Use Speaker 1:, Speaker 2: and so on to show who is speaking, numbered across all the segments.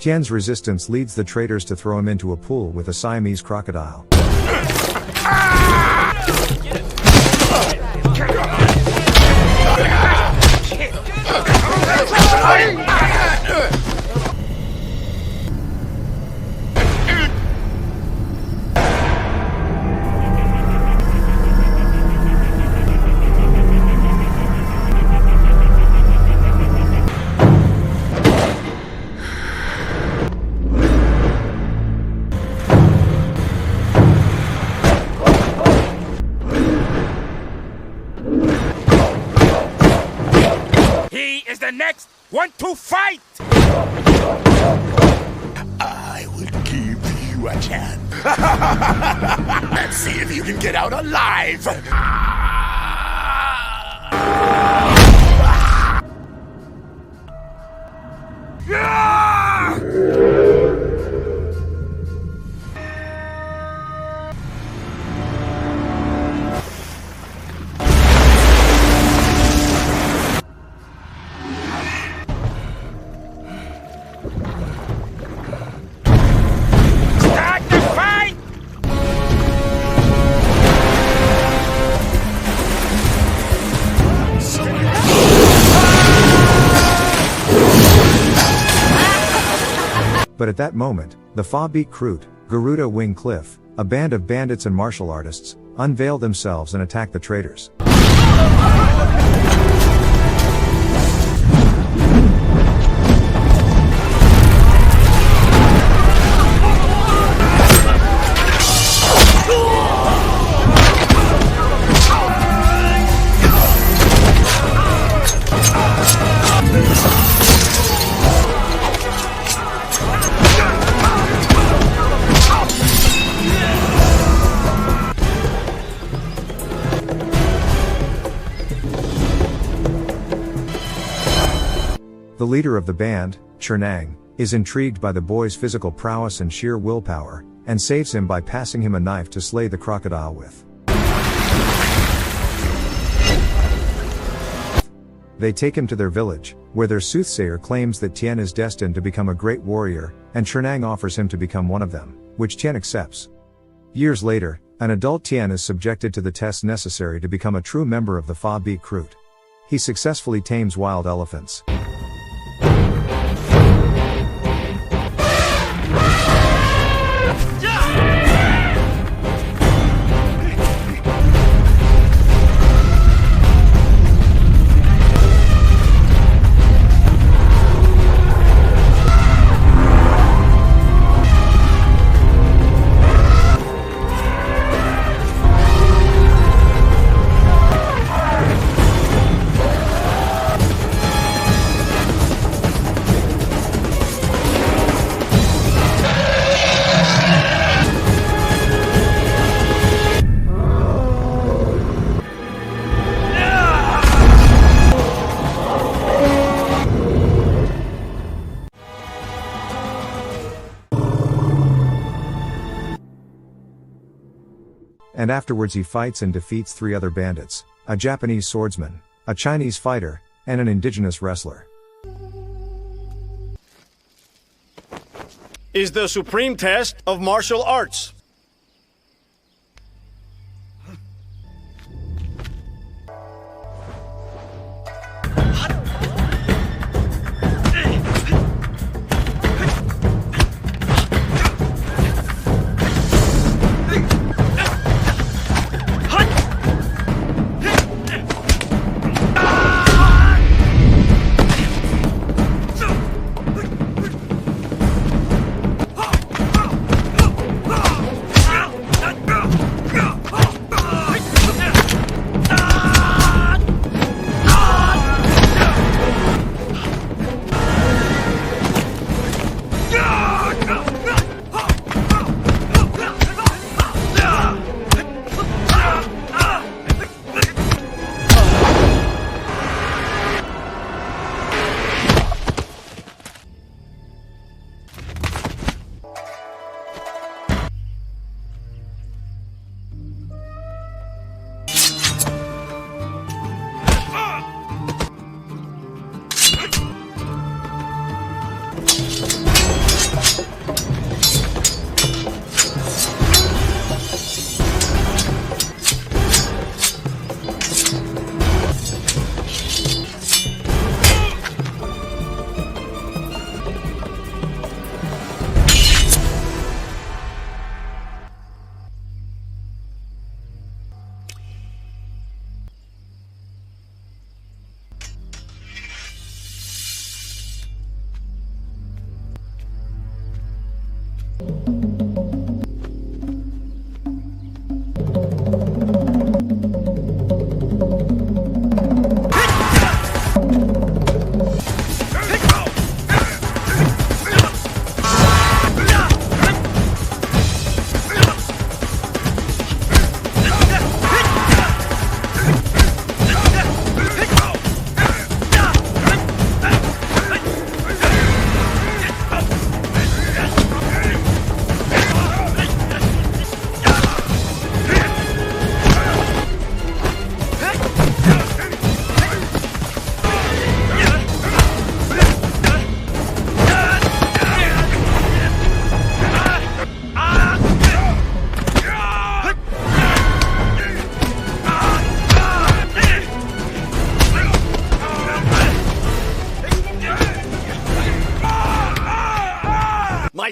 Speaker 1: Tian's resistance leads the traitors to throw him into a pool with a Siamese crocodile.
Speaker 2: The next one to fight!
Speaker 3: I will give you a chance. Let's see if you can get out alive!
Speaker 1: But at that moment, the Fa beat Kroot, Garuda Wing Cliff, a band of bandits and martial artists, unveil themselves and attack the traitors. The leader of the band, Chernang, is intrigued by the boy's physical prowess and sheer willpower, and saves him by passing him a knife to slay the crocodile with. They take him to their village, where their soothsayer claims that Tian is destined to become a great warrior, and Chernang offers him to become one of them, which Tian accepts. Years later, an adult Tian is subjected to the tests necessary to become a true member of the Fa beat Kroot. He successfully tames wild elephants. And afterwards he fights and defeats 3 other bandits, a Japanese swordsman, a Chinese fighter, and an indigenous wrestler.
Speaker 4: Is the supreme test of martial arts.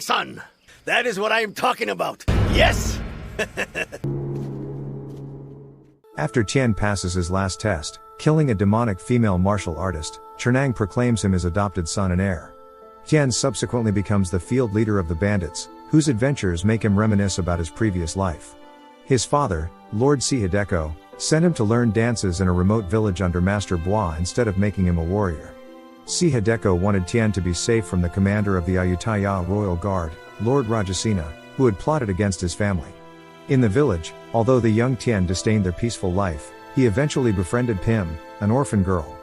Speaker 4: son. That is what I am talking about. Yes!
Speaker 1: After Tian passes his last test, killing a demonic female martial artist, Chernang proclaims him his adopted son and heir. Tian subsequently becomes the field leader of the bandits, whose adventures make him reminisce about his previous life. His father, Lord Si Hideko, sent him to learn dances in a remote village under Master Bois instead of making him a warrior. Si Hideko wanted Tian to be safe from the commander of the Ayutthaya Royal Guard, Lord Rajasena, who had plotted against his family. In the village, although the young Tian disdained their peaceful life, he eventually befriended Pim, an orphan girl.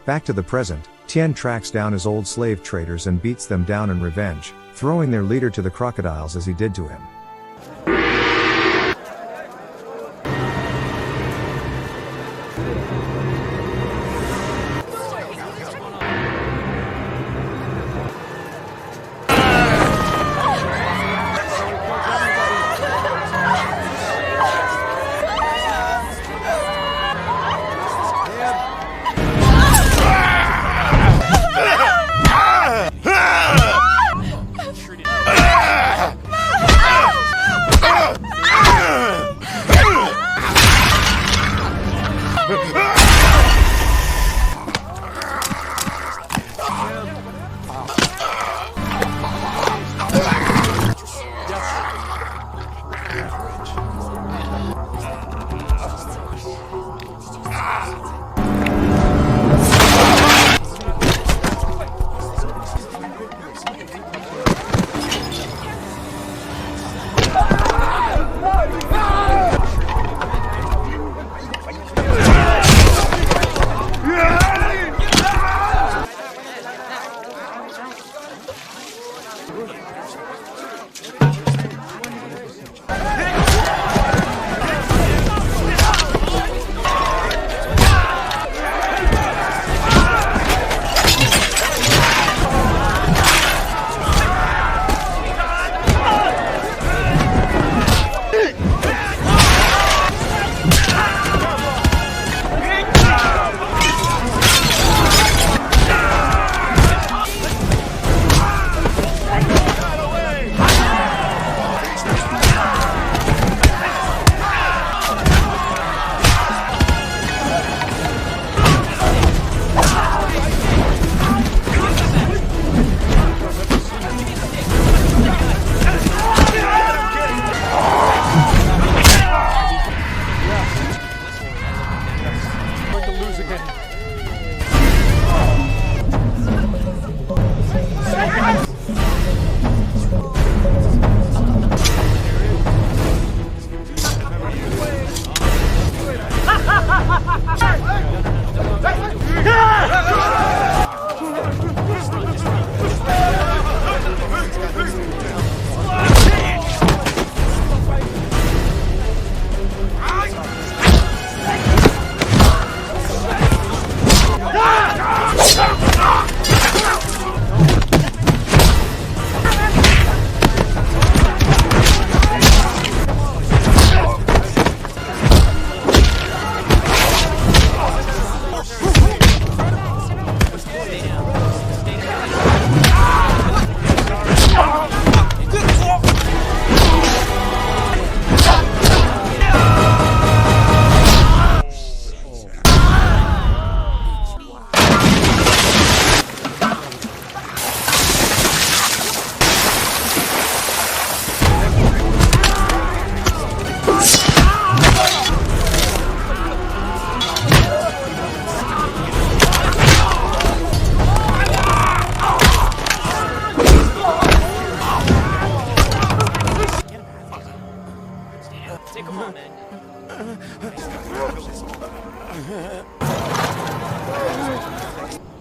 Speaker 1: Back to the present, Tian tracks down his old slave traders and beats them down in revenge, throwing their leader to the crocodiles as he did to him.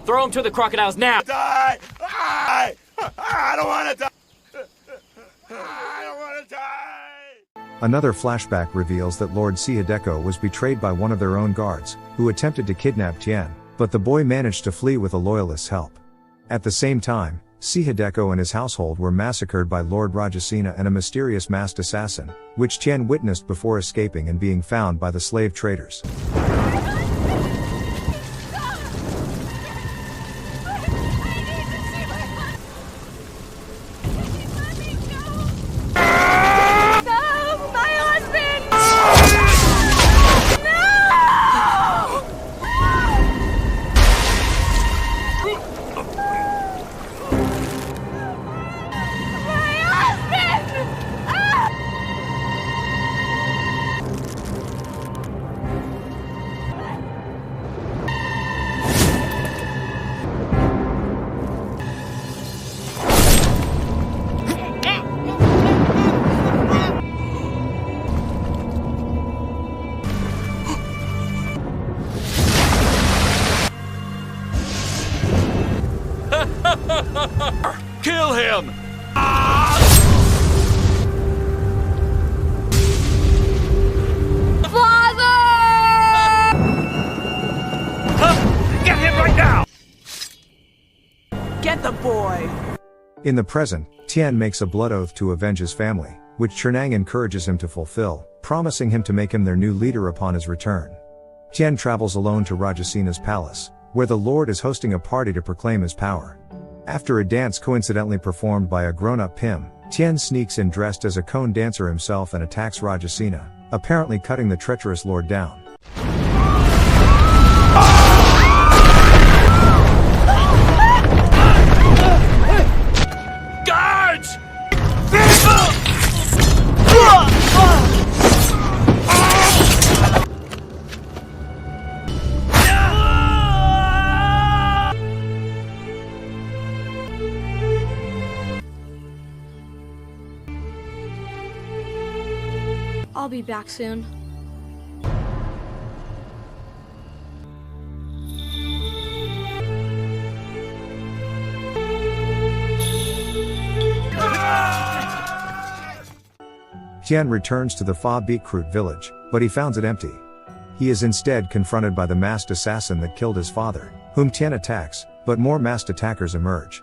Speaker 5: Throw him to the crocodiles now!
Speaker 3: Die! I don't want to die! I don't want to die!
Speaker 1: Another flashback reveals that Lord Si Hideko was betrayed by one of their own guards, who attempted to kidnap Tian, but the boy managed to flee with a loyalist's help. At the same time, Si Hideko and his household were massacred by Lord Rajasena and a mysterious masked assassin, which Tian witnessed before escaping and being found by the slave traders.
Speaker 2: Kill him! Get him right now!
Speaker 6: Get the boy!
Speaker 1: In the present, Tian makes a blood oath to avenge his family, which Chernang encourages him to fulfill, promising him to make him their new leader upon his return. Tian travels alone to Rajasina's palace, where the Lord is hosting a party to proclaim his power. After a dance coincidentally performed by a grown-up Pim, Tian sneaks in dressed as a cone dancer himself and attacks Rajasina, apparently cutting the treacherous Lord down.
Speaker 2: Guards!
Speaker 7: I'll be back soon.
Speaker 1: Tian returns to the Fa Beetroot village, but he finds it empty. He is instead confronted by the masked assassin that killed his father, whom Tian attacks, but more masked attackers emerge.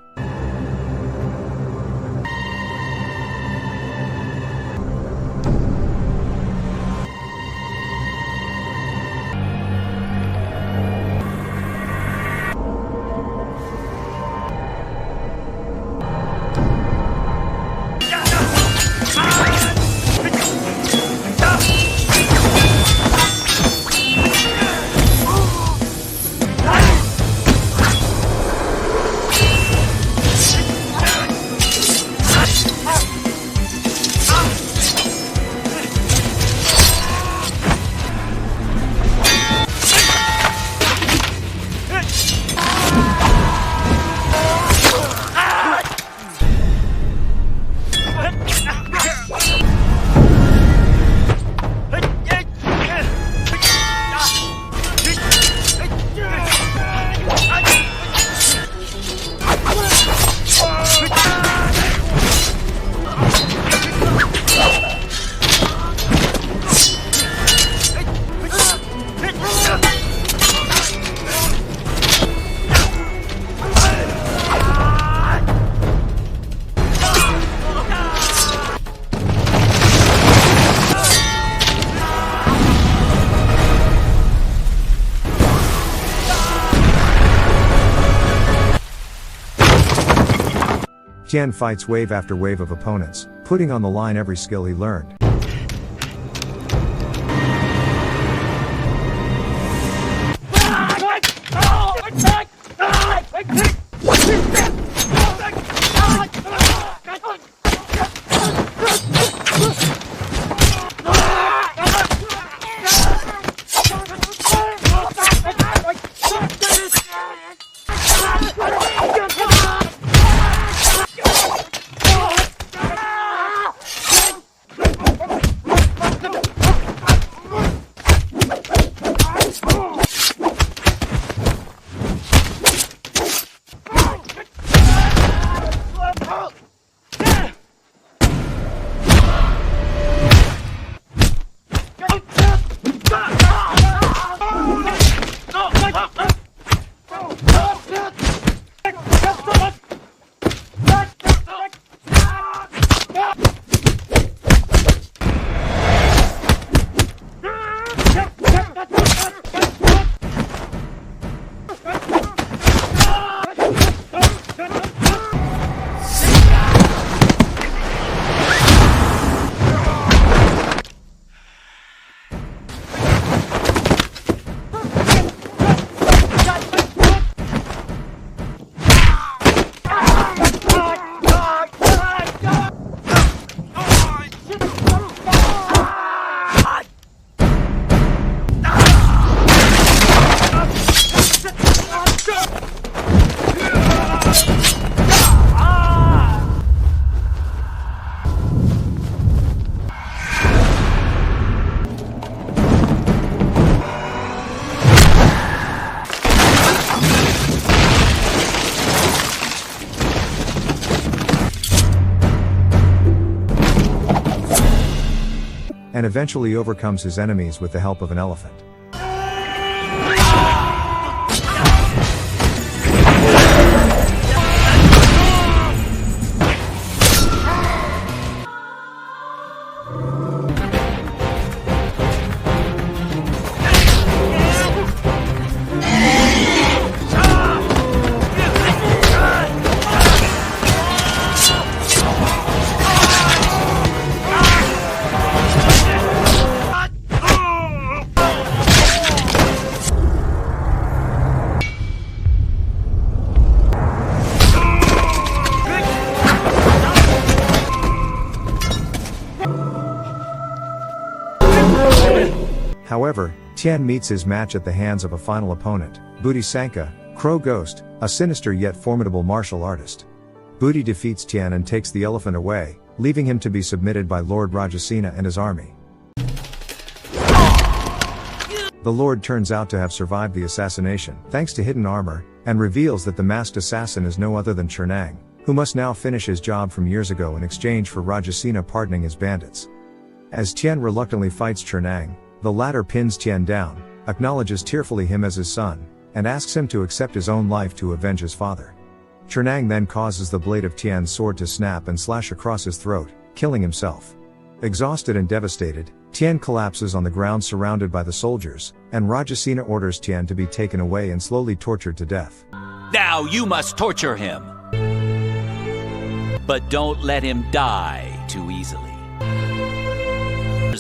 Speaker 1: Tian fights wave after wave of opponents, putting on the line every skill he learned. and eventually overcomes his enemies with the help of an elephant. However, Tian meets his match at the hands of a final opponent, Booty Sanka, Crow Ghost, a sinister yet formidable martial artist. Booty defeats Tian and takes the elephant away, leaving him to be submitted by Lord Rajasena and his army. The Lord turns out to have survived the assassination, thanks to hidden armor, and reveals that the masked assassin is no other than Chernang, who must now finish his job from years ago in exchange for Rajasena pardoning his bandits. As Tian reluctantly fights Chernang, the latter pins Tian down, acknowledges tearfully him as his son, and asks him to accept his own life to avenge his father. Chernang then causes the blade of Tian's sword to snap and slash across his throat, killing himself. Exhausted and devastated, Tian collapses on the ground surrounded by the soldiers, and Rajasena orders Tian to be taken away and slowly tortured to death.
Speaker 6: Now you must torture him. But don't let him die too easily.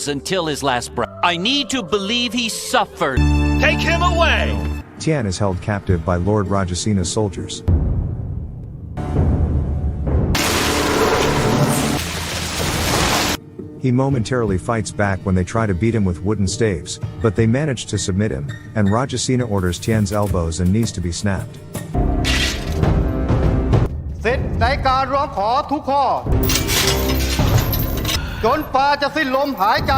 Speaker 6: Until his last breath. I need to believe he suffered. Take him away!
Speaker 1: Tian is held captive by Lord Rajasena's soldiers. He momentarily fights back when they try to beat him with wooden staves, but they manage to submit him, and Rajasena orders Tian's elbows and knees to be snapped.
Speaker 8: สิทธิ์ในการร้องขอทุกข้อจนฟ้าจะสิ้นลมหายใจ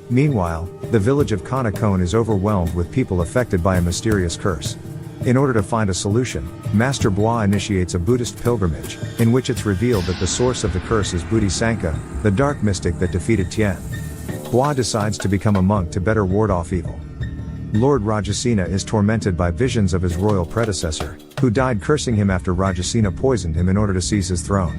Speaker 1: Meanwhile, the village of Kanakone is overwhelmed with people affected by a mysterious curse. In order to find a solution, Master Bois initiates a Buddhist pilgrimage, in which it's revealed that the source of the curse is Bodhisanka, the dark mystic that defeated Tien. Bois decides to become a monk to better ward off evil. Lord Rajasena is tormented by visions of his royal predecessor, who died cursing him after Rajasena poisoned him in order to seize his throne.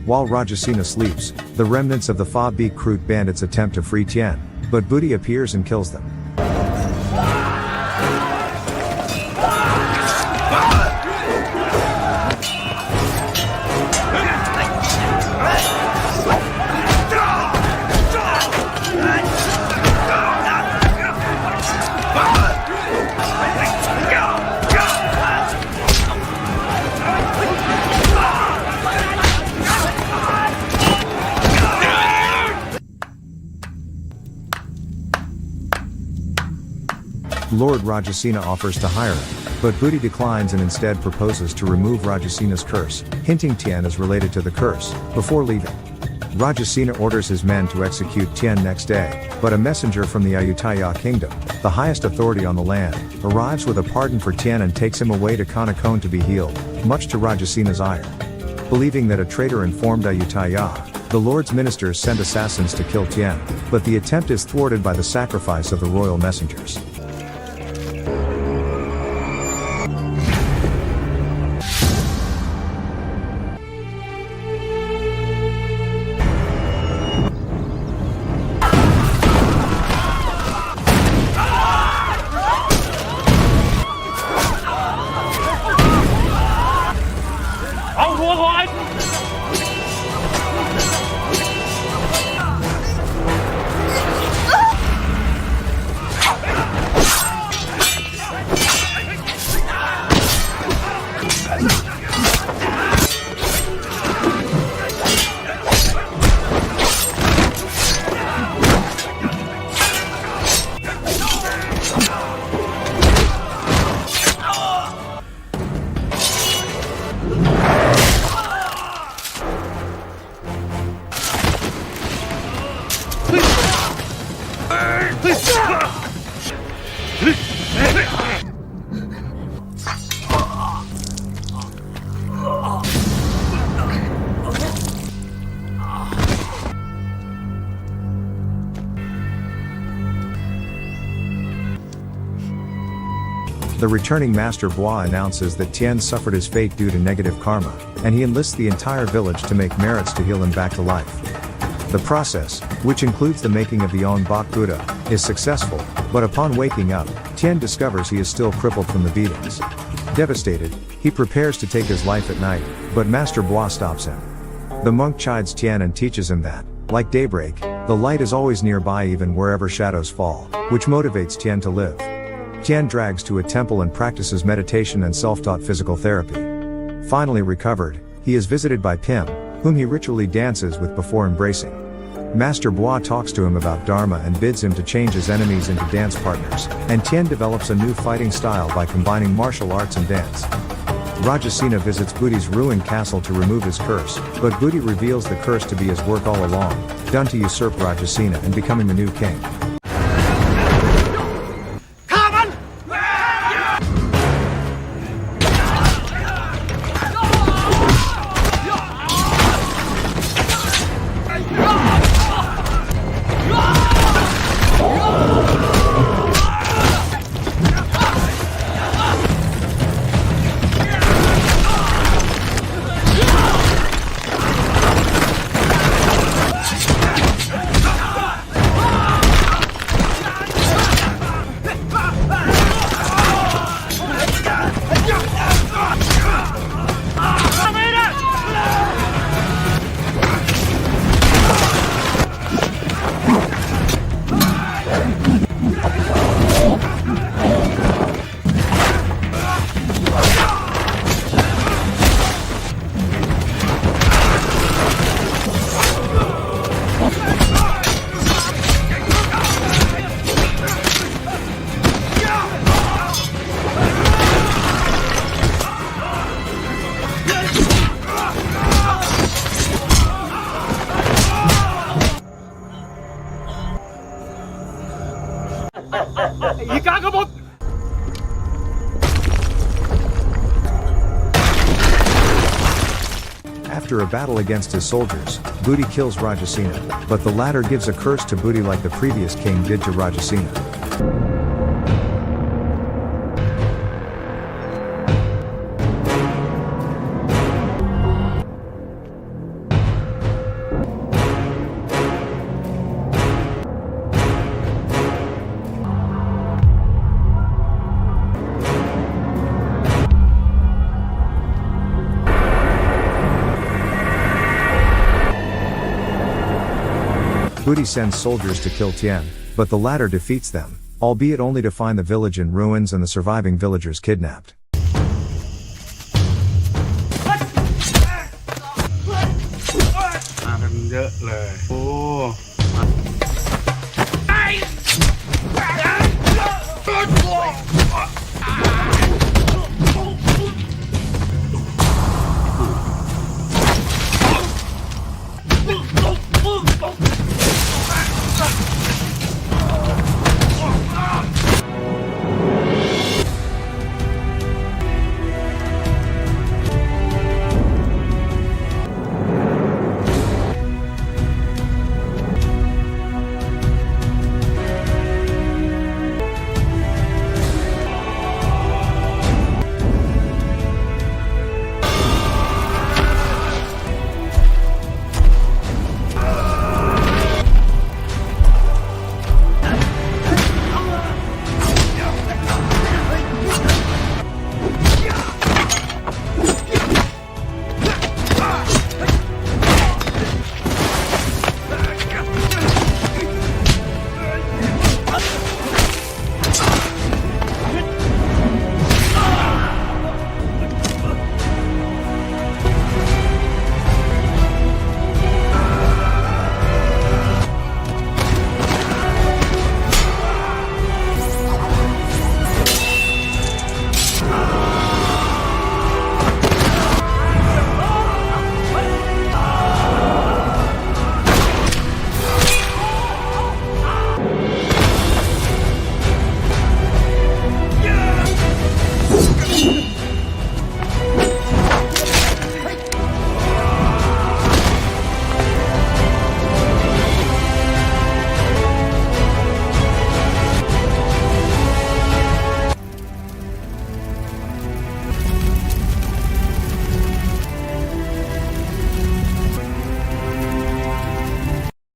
Speaker 1: While Rajasena sleeps, the remnants of the Fa Beak Kroot bandits attempt to free Tien, but Budi appears and kills them. Lord Rajasena offers to hire him, but Budi declines and instead proposes to remove Rajasena's curse, hinting Tien is related to the curse, before leaving. Rajasena orders his men to execute Tien next day, but a messenger from the Ayutthaya kingdom, the highest authority on the land, arrives with a pardon for Tien and takes him away to Kanakone to be healed, much to Rajasena's ire. Believing that a traitor informed Ayutthaya, the Lord's ministers send assassins to kill Tien, but the attempt is thwarted by the sacrifice of the royal messengers. The returning Master Bois announces that Tien suffered his fate due to negative karma, and he enlists the entire village to make merits to heal him back to life. The process, which includes the making of the Ong Bak Buddha, is successful, but upon waking up, Tien discovers he is still crippled from the beatings. Devastated, he prepares to take his life at night, but Master Bois stops him. The monk chides Tien and teaches him that, like daybreak, the light is always nearby even wherever shadows fall, which motivates Tien to live. Tien drags to a temple and practices meditation and self-taught physical therapy. Finally recovered, he is visited by Pim, whom he ritually dances with before embracing. Master Bois talks to him about Dharma and bids him to change his enemies into dance partners, and Tien develops a new fighting style by combining martial arts and dance. Rajasena visits Budi's ruined castle to remove his curse, but Budi reveals the curse to be his work all along, done to usurp Rajasena and becoming the new king. After a battle against his soldiers, Booty kills Rajasena, but the latter gives a curse to Booty like the previous king did to Rajasena. Booty sends soldiers to kill Tien, but the latter defeats them, albeit only to find the village in ruins and the surviving villagers kidnapped.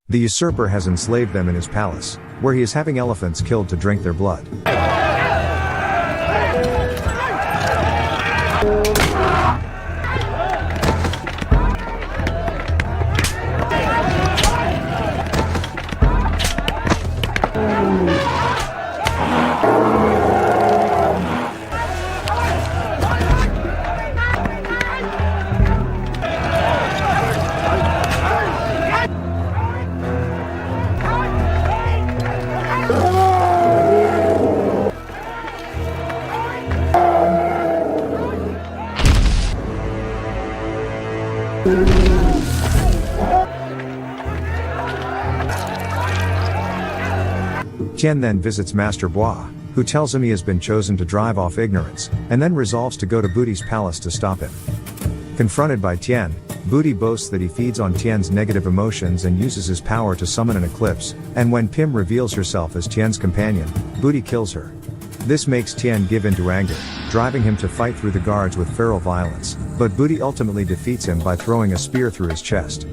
Speaker 1: The usurper has enslaved them in his palace, where he is having elephants killed to drink their blood. Tien then visits Master Bois, who tells him he has been chosen to drive off ignorance, and then resolves to go to Booty's palace to stop him. Confronted by Tien, Booty boasts that he feeds on Tien's negative emotions and uses his power to summon an eclipse, and when Pim reveals herself as Tien's companion, Booty kills her. This makes Tien give in to anger, driving him to fight through the guards with feral violence, but Booty ultimately defeats him by throwing a spear through his chest.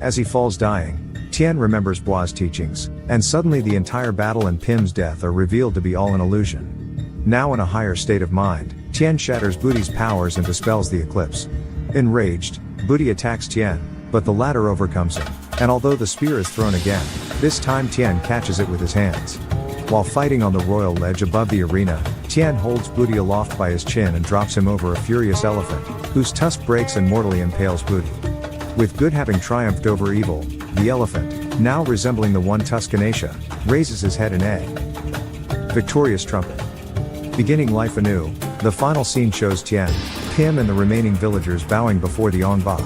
Speaker 1: As he falls dying, Tien remembers Bois' teachings, and suddenly the entire battle and Pim's death are revealed to be all an illusion. Now in a higher state of mind, Tien shatters Booty's powers and dispels the eclipse. Enraged, Booty attacks Tien, but the latter overcomes him, and although the spear is thrown again, this time Tien catches it with his hands. While fighting on the royal ledge above the arena, Tien holds Booty aloft by his chin and drops him over a furious elephant, whose tusk breaks and mortally impales Booty. With good having triumphed over evil, the elephant, now resembling the one Tuscanacia, raises his head in A. Victorious trumpet. Beginning life anew, the final scene shows Tien, Pim and the remaining villagers bowing before the Ong Bak.